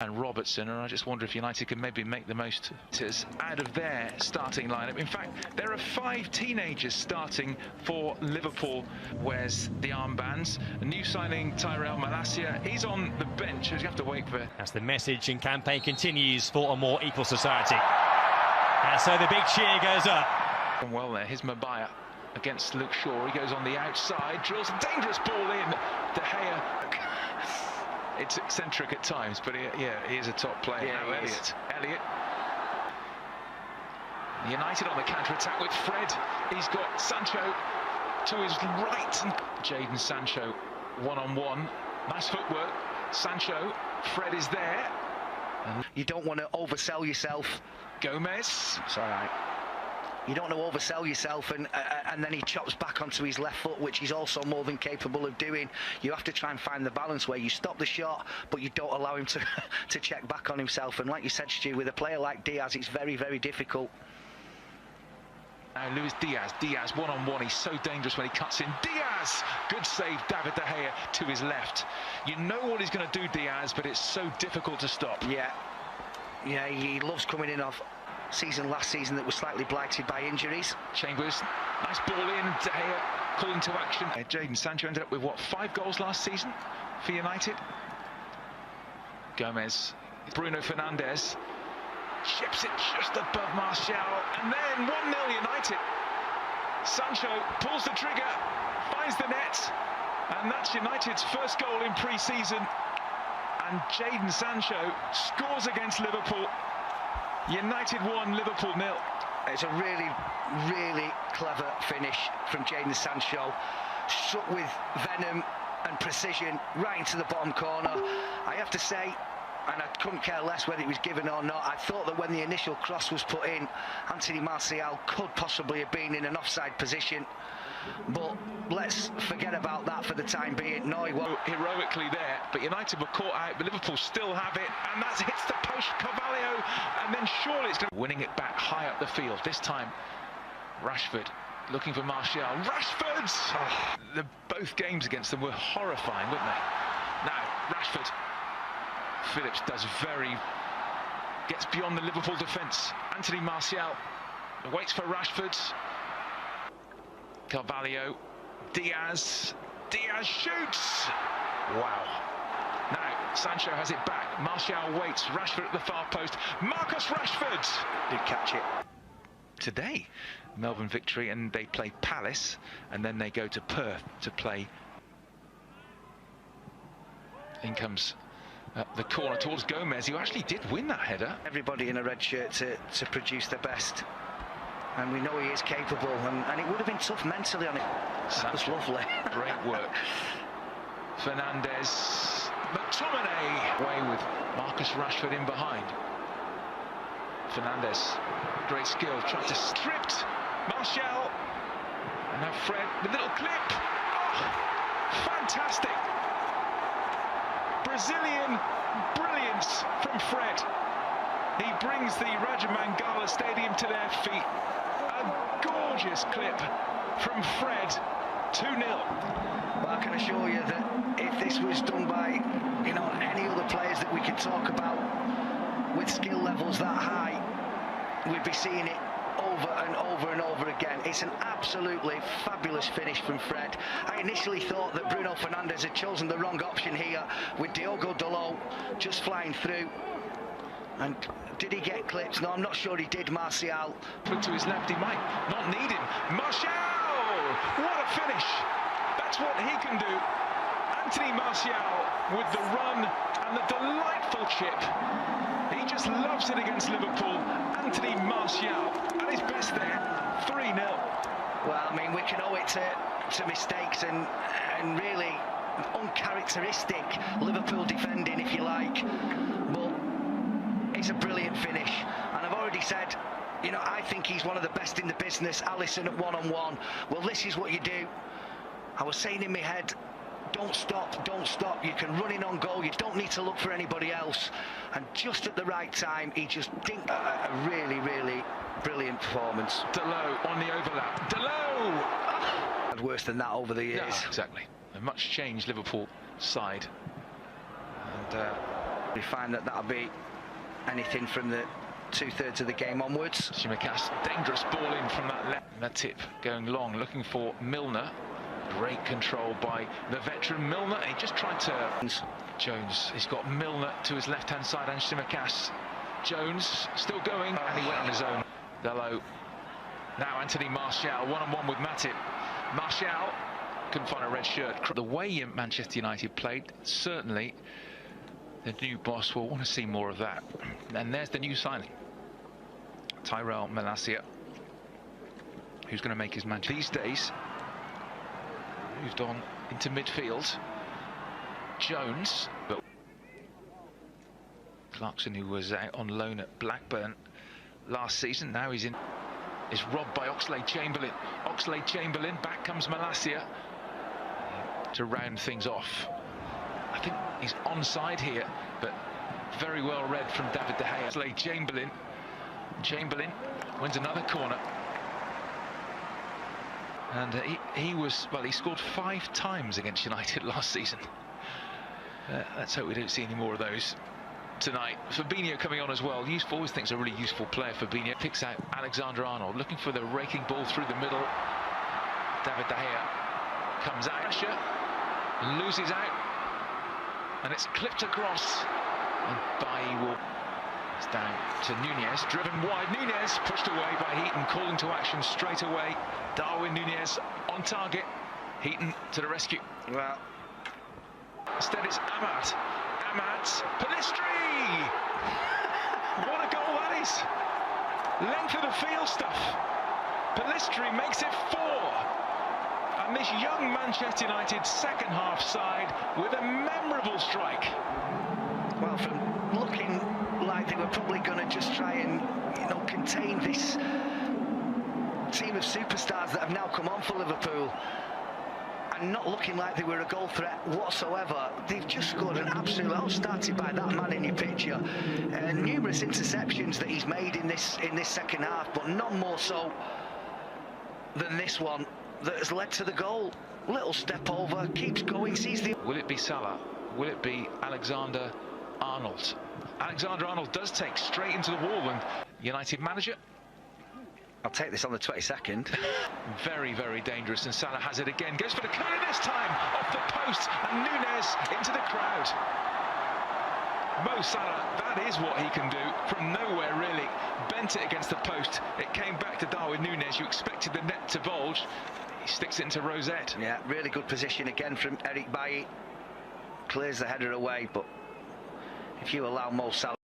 and Robertson, and I just wonder if United can maybe make the most out of their starting lineup. In fact, there are 5 teenagers starting for Liverpool. Wears the armbands. A new signing, Tyrell Malacia, he's on the bench. You have to wait for. As the message and campaign continues for a more equal society. And so the big cheer goes up. Well there, here's Mabaya against Luke Shaw. He goes on the outside, drills a dangerous ball in. De Gea. It's eccentric at times, but he is a top player. Yeah, now Elliott. United on the counter-attack with Fred. He's got Sancho to his right. Jadon Sancho one-on-one. Nice footwork. Sancho. Fred is there. You don't want to oversell yourself. Gomez. It's all right. You don't want to oversell yourself, and then he chops back onto his left foot, which he's also more than capable of doing. You have to try and find the balance where you stop the shot, but you don't allow him to check back on himself. And like you said, Stu, with a player like Diaz, it's very, very difficult. Now Luis Diaz one-on-one. He's so dangerous when he cuts in. Diaz! Good save, David De Gea to his left. You know what he's going to do, Diaz, but it's so difficult to stop. Yeah, he loves coming in off last season that was slightly blighted by injuries. Chambers, nice ball in. De Gea calling to action. Jadon Sancho ended up with, what, 5 goals last season for United? Gomez, Bruno Fernandes. Chips it just above Martial, and then 1-0 United. Sancho pulls the trigger, finds the net, and that's United's first goal in pre-season. And Jadon Sancho scores against Liverpool. United 1, Liverpool 0. It's a really, really clever finish from Jadon Sancho. Struck with venom and precision right into the bottom corner. I have to say, and I couldn't care less whether it was given or not, I thought that when the initial cross was put in, Anthony Martial could possibly have been in an offside position. But let's forget about that for the time being. No, he won't. Heroically there, but United were caught out, but Liverpool still have it, and that hits the post, Carvalho, and then surely it's winning it back high up the field. This time, Rashford looking for Martial. Rashford! Oh, both games against them were horrifying, weren't they? Now, Rashford. Phillips gets beyond the Liverpool defence. Anthony Martial waits for Rashford. Carvalho, Diaz shoots! Wow. Now, Sancho has it back. Martial waits, Rashford at the far post. Marcus Rashford! Did catch it. Today, Melbourne victory, and they play Palace, and then they go to Perth to play. In comes the corner towards Gomez, who actually did win that header. Everybody in a red shirt to produce their best. And we know he is capable, and it would have been tough mentally on it. That was lovely. Great work. Fernandes, McTominay away with Marcus Rashford in behind. Fernandes, great skill, tried to strip Martial. And now Fred, the little clip. Oh, fantastic. Brazilian brilliance from Fred. He brings the Rajamangala Stadium to their feet. A gorgeous clip from Fred, 2-0. Well, I can assure you that if this was done by, any other players that we could talk about with skill levels that high, we'd be seeing it over and over and over again. It's an absolutely fabulous finish from Fred. I initially thought that Bruno Fernandes had chosen the wrong option here with Diogo Dalot just flying through. And did he get clips? No, I'm not sure he did, Martial. Put to his left, he might not need him. Martial! What a finish! That's what he can do. Anthony Martial with the run and the delightful chip. He just loves it against Liverpool. Anthony Martial at his best there, 3-0. Well, I mean, we can owe it to mistakes and really uncharacteristic Liverpool defending, if you like. But it's a brilliant finish. And I've already said, I think he's one of the best in the business. Alisson at one-on-one. Well, this is what you do. I was saying in my head, don't stop, don't stop. You can run in on goal. You don't need to look for anybody else. And just at the right time, he just dinked a really, really brilliant performance. Dalot on the overlap. Dalot! Had worse than that over the years. Yeah, exactly. A much changed Liverpool side. And We find that that'll be anything from the 2/3 of the game onwards. Shimikas, dangerous ball in from that left. Matip going long, looking for Milner. Great control by the veteran Milner. He just tried to... Jones, he's got Milner to his left-hand side and Shimikas. Jones still going, and he went on his own. Dello. Now Anthony Martial, one-on-one with Matip. Martial couldn't find a red shirt. The way Manchester United played, certainly the new boss will want to see more of that. And there's the new signing, Tyrell Malacia, who's going to make his Manchester these days. Moved on into midfield. Jones, but Clarkson, who was out on loan at Blackburn last season, now he's in. Is robbed by Oxlade-Chamberlain. Oxlade-Chamberlain, back comes Malacia to round things off. I think he's onside here, but very well read from David De Gea. Oxlade-Chamberlain. Chamberlain wins another corner. And he was, well, he scored 5 times against United last season. Let's hope we don't see any more of those tonight. Fabinho coming on as well. Useful, always thinks a really useful player. Fabinho picks out Alexander-Arnold, looking for the raking ball through the middle. David De Gea comes out, pressure, loses out, and it's clipped across. And Bailly will... It's down to Nunez, driven wide. Nunez pushed away by Heaton, calling to action straight away. Darwin Nunez on target. Heaton to the rescue. Well, instead it's Ahmad. Ahmad, Pellistri! What a goal that is! Length of the field stuff. Pellistri makes it 4. And this young Manchester United second half side with a memorable strike. Well, from looking like they were probably going to just try and, contain this team of superstars that have now come on for Liverpool, and not looking like they were a goal threat whatsoever, they've just scored an absolute outstarted by that man in your picture. Numerous interceptions that he's made in this second half, but none more so than this one that has led to the goal. Little step over, keeps going, sees the... Will it be Salah? Will it be Alexander-Arnold? Alexander-Arnold does take straight into the wall, and United manager... I'll take this on the 22nd. Very, very dangerous, and Salah has it again. Goes for the corner this time, off the post, and Nunez into the crowd. Mo Salah, that is what he can do from nowhere, really. Bent it against the post. It came back to Darwin Nunez. You expected the net to bulge. He sticks it into Rosette. Yeah, really good position again from Eric Bailly. Clears the header away, but if you allow Mo Salah